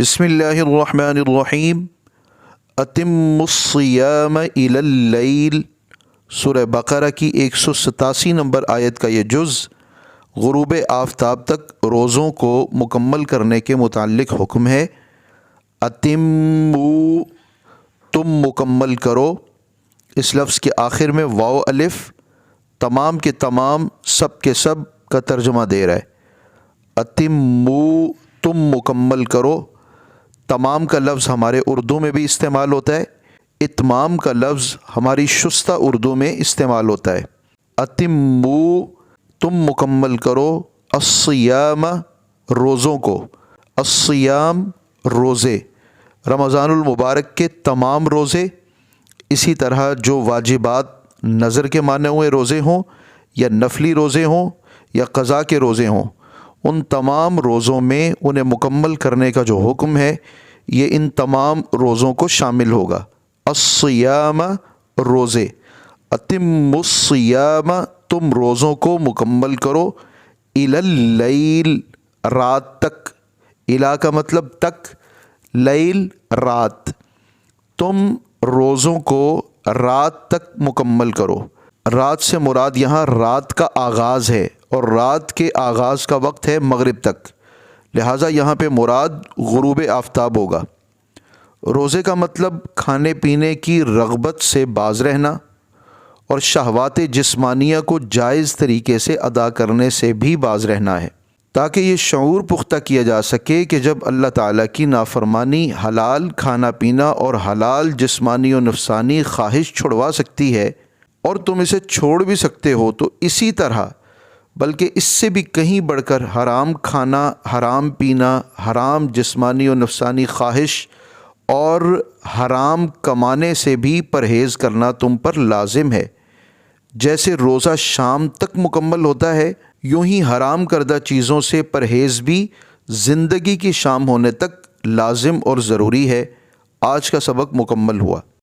بسم اللہ الرحمن الرحیم اتم الصیام الی اللیل سورہ بقرہ کی 187 نمبر آیت کا یہ جز غروب آفتاب تک روزوں کو مکمل کرنے کے متعلق حکم ہے۔ اتموا، تم مکمل کرو، اس لفظ کے آخر میں واو الف تمام کے تمام سب کے سب کا ترجمہ دے رہا ہے۔ اتموا، تم مکمل کرو، تمام کا لفظ ہمارے اردو میں بھی استعمال ہوتا ہے، اتمام کا لفظ ہماری شستہ اردو میں استعمال ہوتا ہے۔ اتموا، تم مکمل کرو، الصیام، روزوں کو، الصیام، روزے، رمضان المبارک کے تمام روزے، اسی طرح جو واجبات نظر کے مانے ہوئے روزے ہوں یا نفلی روزے ہوں یا قضا کے روزے ہوں، ان تمام روزوں میں انہیں مکمل کرنے کا جو حکم ہے یہ ان تمام روزوں کو شامل ہوگا۔ الصیام، روزے، اتم الصیام، تم روزوں کو مکمل کرو، الی اللیل، رات تک، الی کا مطلب تک، لیل رات، تم روزوں کو رات تک مکمل کرو۔ رات سے مراد یہاں رات کا آغاز ہے اور رات کے آغاز کا وقت ہے مغرب تک، لہٰذا یہاں پہ مراد غروب آفتاب ہوگا۔ روزے کا مطلب کھانے پینے کی رغبت سے باز رہنا اور شہوات جسمانیہ کو جائز طریقے سے ادا کرنے سے بھی باز رہنا ہے، تاکہ یہ شعور پختہ کیا جا سکے کہ جب اللہ تعالیٰ کی نافرمانی حلال کھانا پینا اور حلال جسمانی و نفسانی خواہش چھڑوا سکتی ہے اور تم اسے چھوڑ بھی سکتے ہو، تو اسی طرح بلکہ اس سے بھی کہیں بڑھ کر حرام کھانا، حرام پینا، حرام جسمانی و نفسانی خواہش اور حرام کمانے سے بھی پرہیز کرنا تم پر لازم ہے۔ جیسے روزہ شام تک مکمل ہوتا ہے، یوں ہی حرام کردہ چیزوں سے پرہیز بھی زندگی کی شام ہونے تک لازم اور ضروری ہے۔ آج کا سبق مکمل ہوا۔